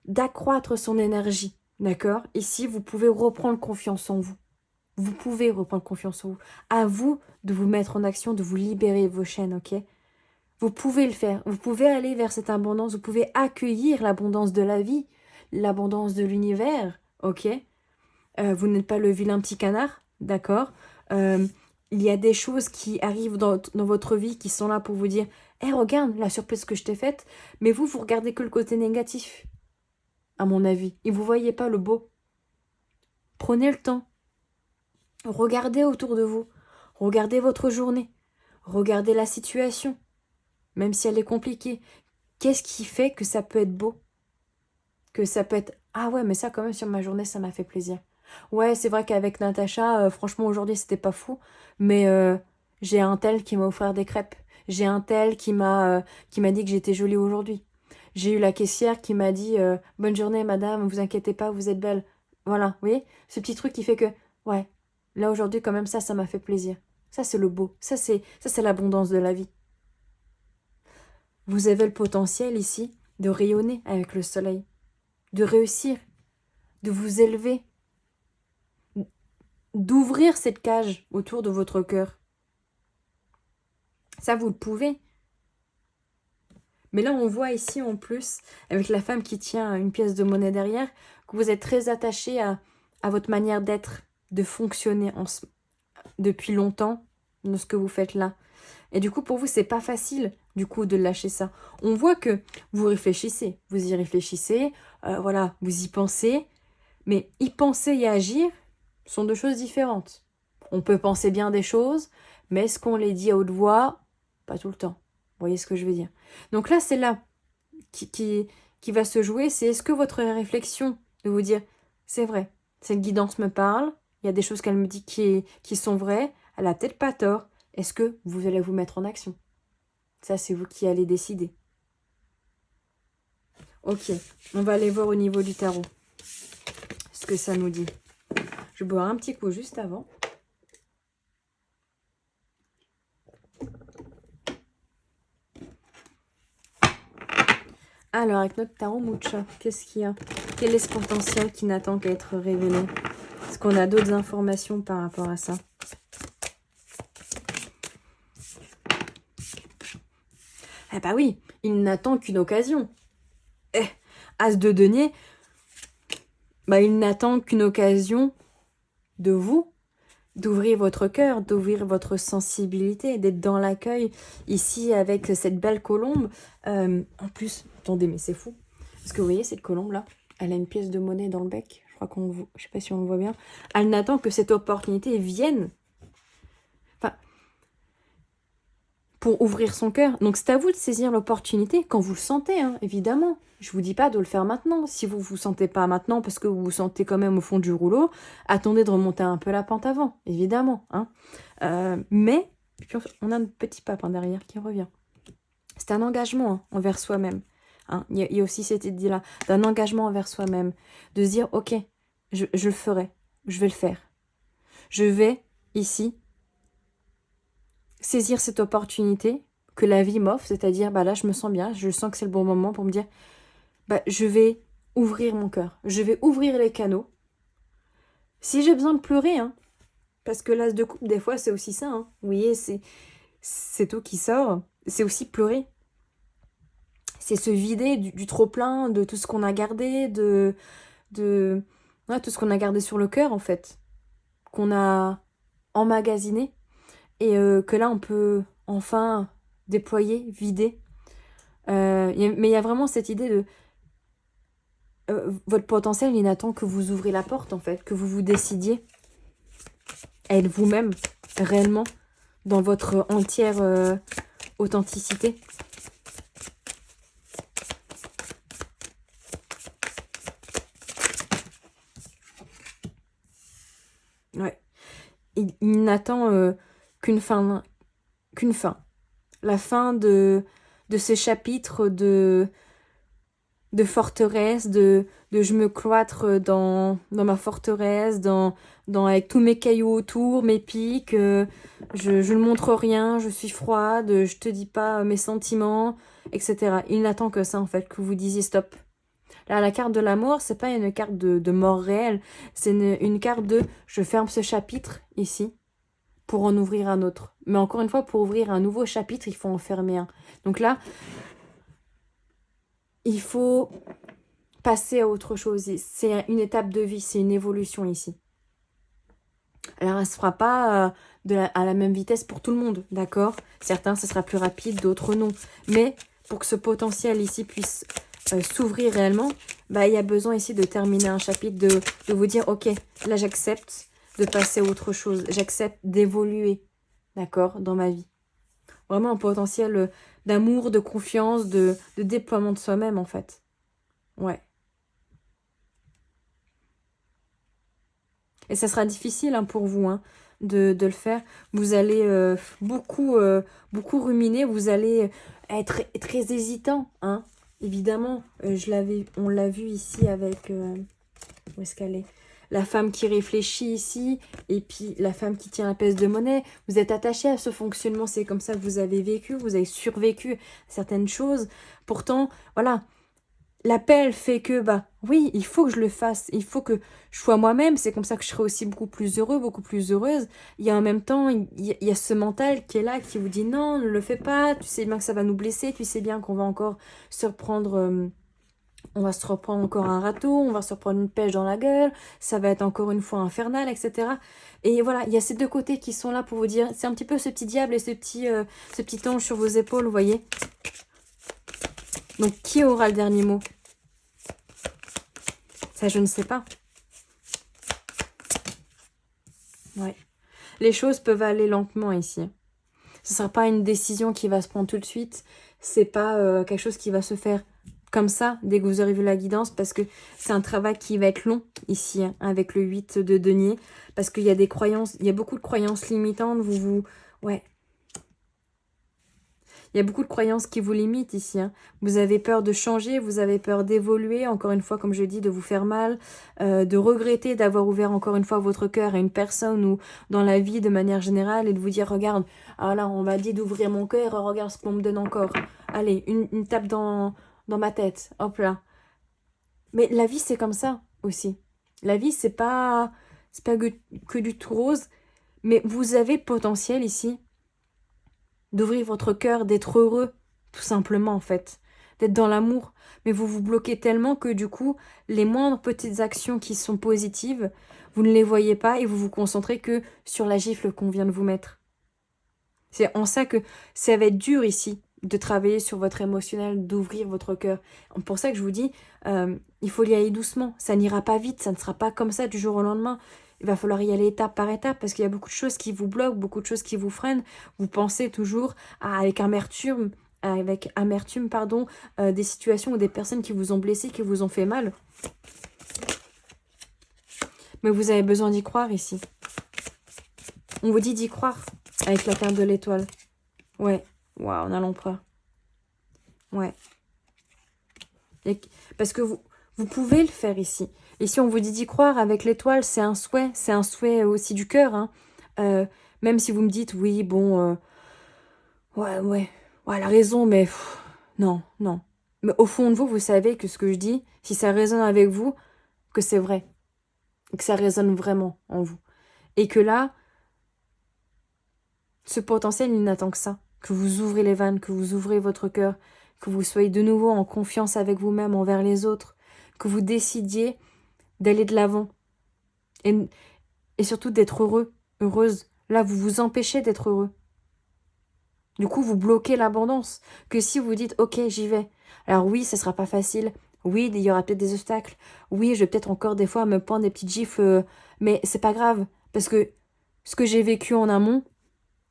d'accroître son énergie, d'accord? Ici, vous pouvez reprendre confiance en vous. Vous pouvez reprendre confiance en vous. À vous de vous mettre en action, de vous libérer vos chaînes, ok? Vous pouvez le faire. Vous pouvez aller vers cette abondance. Vous pouvez accueillir l'abondance de la vie, l'abondance de l'univers, ok? Vous n'êtes pas le vilain petit canard, d'accord? Il y a des choses qui arrivent dans votre vie qui sont là pour vous dire « Hé, regarde la surprise que je t'ai faite », mais vous regardez que le côté négatif, à mon avis. Et vous voyez pas le beau. Prenez le temps. Regardez autour de vous. Regardez votre journée. Regardez la situation. Même si elle est compliquée. Qu'est-ce qui fait que ça peut être beau? Que ça peut être « Ah ouais, mais ça quand même sur ma journée, ça m'a fait plaisir. » Ouais, c'est vrai qu'avec Natacha, franchement aujourd'hui c'était pas fou. Mais j'ai un tel qui m'a offert des crêpes. J'ai un tel qui m'a dit que j'étais jolie aujourd'hui. J'ai eu la caissière qui m'a dit bonne journée madame, vous inquiétez pas, vous êtes belle. » Voilà, vous voyez? Ce petit truc qui fait que, ouais, là aujourd'hui quand même ça m'a fait plaisir. Ça c'est le beau, ça c'est l'abondance de la vie. Vous avez le potentiel ici de rayonner avec le soleil, de réussir, de vous élever, d'ouvrir cette cage autour de votre cœur. Ça vous le pouvez. Mais là, on voit ici en plus, avec la femme qui tient une pièce de monnaie derrière, que vous êtes très attaché à votre manière d'être, de fonctionner depuis longtemps dans ce que vous faites là. Et du coup, pour vous, c'est pas facile, du coup, de lâcher ça. On voit que vous réfléchissez, vous y réfléchissez, voilà, vous y pensez, mais y penser et agir sont deux choses différentes. On peut penser bien des choses, mais est-ce qu'on les dit à haute voix? Pas tout le temps. Vous voyez ce que je veux dire? Donc là, c'est là qui va se jouer, c'est est-ce que votre réflexion de vous dire, c'est vrai, cette guidance me parle, il y a des choses qu'elle me dit qui sont vraies, elle a peut-être pas tort, est-ce que vous allez vous mettre en action? Ça, c'est vous qui allez décider. Ok, on va aller voir au niveau du tarot ce que ça nous dit. Je vais boire un petit coup juste avant. Alors, avec notre tarot Mucha, qu'est-ce qu'il y a? Quel est ce potentiel qui n'attend qu'à être révélé? Est-ce qu'on a d'autres informations par rapport à ça? Eh bah oui, il n'attend qu'une occasion. As de denier, bah il n'attend qu'une occasion de vous, d'ouvrir votre cœur, d'ouvrir votre sensibilité, d'être dans l'accueil, ici avec cette belle colombe. En plus, attendez, mais c'est fou. Parce que vous voyez, cette colombe-là, elle a une pièce de monnaie dans le bec. Je crois je sais pas si on le voit bien. Elle n'attend que cette opportunité vienne. Enfin, pour ouvrir son cœur. Donc c'est à vous de saisir l'opportunité quand vous le sentez, hein, évidemment. Je vous dis pas de le faire maintenant. Si vous vous sentez pas maintenant parce que vous vous sentez quand même au fond du rouleau, attendez de remonter un peu la pente avant, évidemment. Hein. Mais puis on a un petit pape derrière qui revient. C'est un engagement hein, envers soi-même. Hein. Il y a aussi cette idée-là d'un engagement envers soi-même. De se dire, ok, je le ferai, je vais le faire. Je vais, ici, saisir cette opportunité que la vie m'offre, c'est-à-dire, bah là, je me sens bien, je sens que c'est le bon moment pour me dire, bah, je vais ouvrir mon cœur, je vais ouvrir les canaux. Si j'ai besoin de pleurer, hein, parce que l'as de coupe, des fois, c'est aussi ça, hein. Vous voyez, c'est tout qui sort, c'est aussi pleurer. C'est se vider du trop-plein, de tout ce qu'on a gardé, ouais, tout ce qu'on a gardé sur le cœur, en fait, qu'on a emmagasiné, et que là, on peut enfin déployer, vider. Mais il y a vraiment cette idée de... votre potentiel, il n'attend que vous ouvrez la porte, en fait, que vous vous décidiez à être vous-même, réellement, dans votre entière authenticité. Ouais. Il n'attend qu'une fin. la fin de ces chapitres de forteresse, de je me cloître dans ma forteresse, avec tous mes cailloux autour, mes pics, je ne montre rien, je suis froide, je te dis pas mes sentiments, etc. Il n'attend que ça en fait, que vous disiez stop. Là, la carte de la mort, c'est pas une carte de mort réelle, c'est une carte de je ferme ce chapitre ici pour en ouvrir un autre. Mais encore une fois, pour ouvrir un nouveau chapitre, il faut en fermer un. Donc là, il faut passer à autre chose. C'est une étape de vie, c'est une évolution ici. Alors, elle ne se fera pas à la même vitesse pour tout le monde, d'accord? Certains, ce sera plus rapide, d'autres non. Mais pour que ce potentiel ici puisse s'ouvrir réellement, bah, il y a besoin ici de terminer un chapitre, de vous dire, ok, là j'accepte de passer à autre chose. J'accepte d'évoluer, d'accord, dans ma vie. Vraiment un potentiel d'amour, de confiance, de déploiement de soi-même, en fait. Ouais. Et ça sera difficile hein, pour vous hein, de le faire. Vous allez beaucoup ruminer, vous allez être très hésitant. Hein. Évidemment, on l'a vu ici avec... où est-ce qu'elle est? La femme qui réfléchit ici, et puis la femme qui tient la pièce de monnaie. Vous êtes attaché à ce fonctionnement, c'est comme ça que vous avez vécu, vous avez survécu certaines choses. Pourtant, voilà, l'appel fait que, bah oui, il faut que je le fasse, il faut que je sois moi-même, c'est comme ça que je serai aussi beaucoup plus heureux, beaucoup plus heureuse. Il y a en même temps, il y a ce mental qui est là, qui vous dit non, ne le fais pas, tu sais bien que ça va nous blesser, tu sais bien qu'on va encore se reprendre... on va se reprendre encore un râteau, on va se reprendre une pêche dans la gueule, ça va être encore une fois infernal, etc. Et voilà, il y a ces deux côtés qui sont là pour vous dire, c'est un petit peu ce petit diable et ce petit ange sur vos épaules, vous voyez. Donc, qui aura le dernier mot? Ça, je ne sais pas. Ouais. Les choses peuvent aller lentement ici. Ce ne sera pas une décision qui va se prendre tout de suite. C'est pas quelque chose qui va se faire comme ça, dès que vous aurez vu la guidance, parce que c'est un travail qui va être long ici, hein, avec le 8 de denier, parce qu'il y a des croyances, il y a beaucoup de croyances limitantes, ouais. Il y a beaucoup de croyances qui vous limitent ici. Hein. Vous avez peur de changer, vous avez peur d'évoluer, encore une fois, comme je dis, de vous faire mal, de regretter d'avoir ouvert encore une fois votre cœur à une personne ou dans la vie de manière générale et de vous dire, regarde, ah là, on m'a dit d'ouvrir mon cœur, regarde ce qu'on me donne encore. Allez, une tape dans ma tête, hop là. Mais la vie, c'est comme ça aussi. La vie, c'est pas que du tout rose, mais vous avez potentiel ici d'ouvrir votre cœur, d'être heureux, tout simplement en fait, d'être dans l'amour. Mais vous vous bloquez tellement que du coup, les moindres petites actions qui sont positives, vous ne les voyez pas et vous vous concentrez que sur la gifle qu'on vient de vous mettre. C'est en ça que ça va être dur ici de travailler sur votre émotionnel, d'ouvrir votre cœur. Pour ça que je vous dis, il faut y aller doucement. Ça n'ira pas vite, ça ne sera pas comme ça du jour au lendemain. Il va falloir y aller étape par étape parce qu'il y a beaucoup de choses qui vous bloquent, beaucoup de choses qui vous freinent. Vous pensez toujours avec amertume, pardon, des situations ou des personnes qui vous ont blessé, qui vous ont fait mal. Mais vous avez besoin d'y croire ici. On vous dit d'y croire avec la carte de l'étoile. Ouais. Waouh, on a l'empereur. Ouais. Parce que vous pouvez le faire ici. Et si on vous dit d'y croire avec l'étoile, c'est un souhait aussi du cœur. Hein. Même si vous me dites, oui, bon, ouais, elle a raison, mais non. Mais au fond de vous, vous savez que ce que je dis, si ça résonne avec vous, que c'est vrai. Et que ça résonne vraiment en vous. Et que là, ce potentiel, il n'attend que ça. Que vous ouvrez les vannes, que vous ouvrez votre cœur, que vous soyez de nouveau en confiance avec vous-même envers les autres, que vous décidiez d'aller de l'avant et surtout d'être heureux, heureuse. Là, vous vous empêchez d'être heureux. Du coup, vous bloquez l'abondance. Que si vous dites, ok, j'y vais. Alors oui, ce sera pas facile. Oui, il y aura peut-être des obstacles. Oui, je vais peut-être encore des fois me prendre des petites gifles, mais c'est pas grave parce que ce que j'ai vécu en amont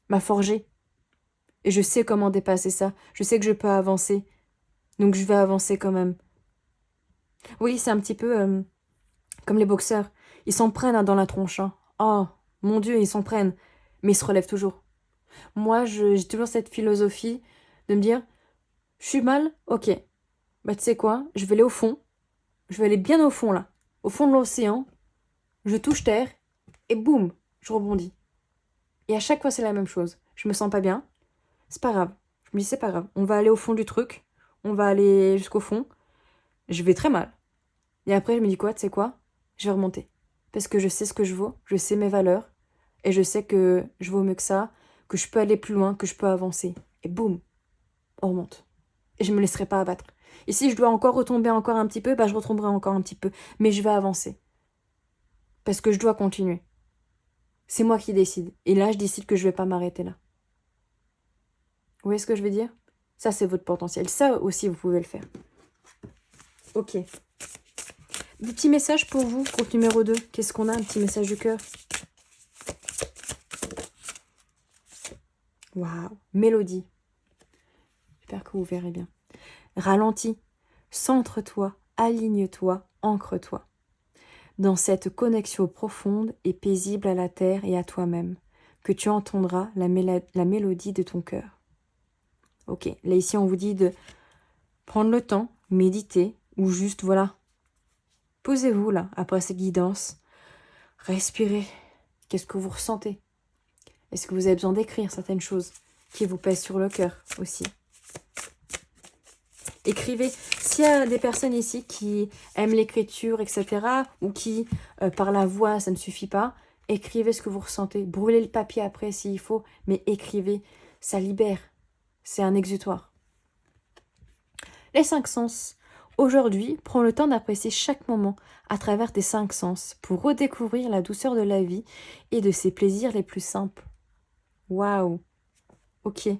m'a forgé. Et je sais comment dépasser ça. Je sais que je peux avancer. Donc je vais avancer quand même. Oui, c'est un petit peu comme les boxeurs. Ils s'en prennent hein, dans la tronche. Hein. Oh, mon Dieu, ils s'en prennent. Mais ils se relèvent toujours. Moi, j'ai toujours cette philosophie de me dire, je suis mal, ok. Bah tu sais quoi, je vais aller au fond. Je vais aller bien au fond là. Au fond de l'océan. Je touche terre. Et boum, je rebondis. Et à chaque fois, c'est la même chose. Je me sens pas bien. C'est pas grave. Je me dis, c'est pas grave. On va aller au fond du truc. On va aller jusqu'au fond. Je vais très mal. Et après, je me dis quoi, tu sais quoi? Je vais remonter. Parce que je sais ce que je vaux. Je sais mes valeurs. Et je sais que je vaux mieux que ça. Que je peux aller plus loin. Que je peux avancer. Et boum, on remonte. Et je me laisserai pas abattre. Et si je dois encore retomber encore un petit peu, bah je retomberai encore un petit peu. Mais je vais avancer. Parce que je dois continuer. C'est moi qui décide. Et là, je décide que je vais pas m'arrêter là. Vous voyez ce que je veux dire? Ça, c'est votre potentiel. Ça aussi, vous pouvez le faire. Ok. Des petits messages pour vous, groupe numéro 2. Qu'est-ce qu'on a? Un petit message du cœur. Waouh. Mélodie. J'espère que vous verrez bien. Ralentis. Centre-toi. Aligne-toi. Ancre-toi. Dans cette connexion profonde et paisible à la terre et à toi-même, que tu entendras la mélodie de ton cœur. Ok, là ici on vous dit de prendre le temps, méditer, ou juste voilà, posez-vous là, après cette guidance, respirez, qu'est-ce que vous ressentez? Est-ce que vous avez besoin d'écrire certaines choses qui vous pèsent sur le cœur aussi? Écrivez. S'il y a des personnes ici qui aiment l'écriture, etc., ou qui, par la voix, ça ne suffit pas, écrivez ce que vous ressentez. Brûlez le papier après s'il faut, mais écrivez. Ça libère. C'est un exutoire. Les 5 sens. Aujourd'hui, prends le temps d'apprécier chaque moment à travers tes 5 sens pour redécouvrir la douceur de la vie et de ses plaisirs les plus simples. Waouh! Ok.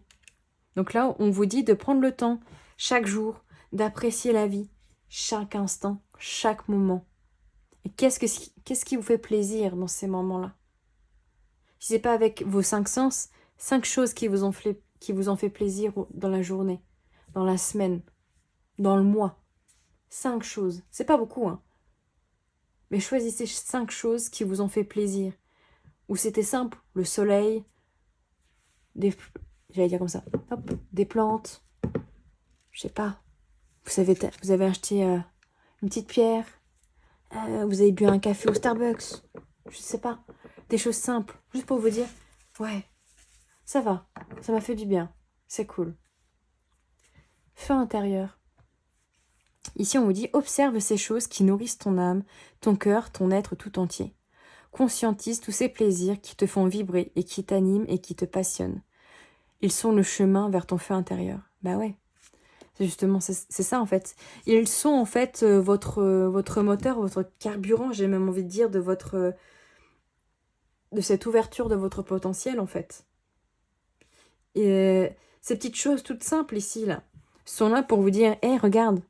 Donc là, on vous dit de prendre le temps chaque jour d'apprécier la vie, chaque instant, chaque moment. Et qu'est-ce qui vous fait plaisir dans ces moments-là? Si ce n'est pas avec vos 5 sens, 5 choses qui vous ont fait plaisir dans la journée, dans la semaine, dans le mois. 5 choses. C'est pas beaucoup, hein. Mais choisissez 5 choses qui vous ont fait plaisir. Ou c'était simple, le soleil, j'allais dire comme ça, hop, des plantes, je sais pas. Vous avez acheté une petite pierre, vous avez bu un café au Starbucks, je sais pas. Des choses simples, juste pour vous dire, ouais, ça va, ça m'a fait du bien, c'est cool. Feu intérieur. Ici, on vous dit, observe ces choses qui nourrissent ton âme, ton cœur, ton être tout entier. Conscientise tous ces plaisirs qui te font vibrer et qui t'animent et qui te passionnent. Ils sont le chemin vers ton feu intérieur. Bah ouais. Justement, c'est ça en fait. Ils sont en fait votre moteur, votre carburant, j'ai même envie de dire, de cette ouverture de votre potentiel en fait. Et ces petites choses toutes simples ici, là, sont là pour vous dire, hé, regarde,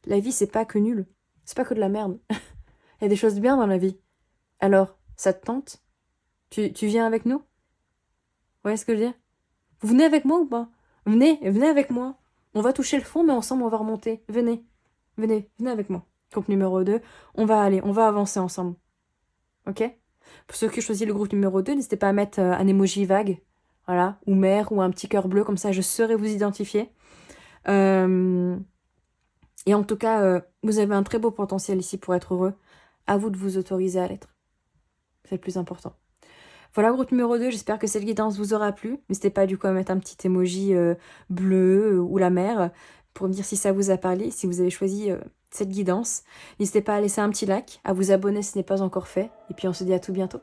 la vie c'est pas que nul, c'est pas que de la merde. Il y a des choses bien dans la vie. Alors, ça te tente? Tu viens avec nous? Vous voyez ce que je veux dire? Vous venez avec moi ou pas? Venez avec moi. On va toucher le fond, mais ensemble, on va remonter. Venez avec moi. Groupe numéro 2, on va avancer ensemble. Ok? Pour ceux qui choisissent le groupe numéro 2, n'hésitez pas à mettre un emoji vague, voilà, ou mer, ou un petit cœur bleu, comme ça je saurai vous identifier. Et en tout cas, vous avez un très beau potentiel ici pour être heureux. À vous de vous autoriser à l'être. C'est le plus important. Voilà, groupe numéro 2, j'espère que cette guidance vous aura plu. N'hésitez pas du coup à mettre un petit emoji bleu ou la mer pour me dire si ça vous a parlé, si vous avez choisi cette guidance. N'hésitez pas à laisser un petit like, à vous abonner si ce n'est pas encore fait. Et puis on se dit à tout bientôt.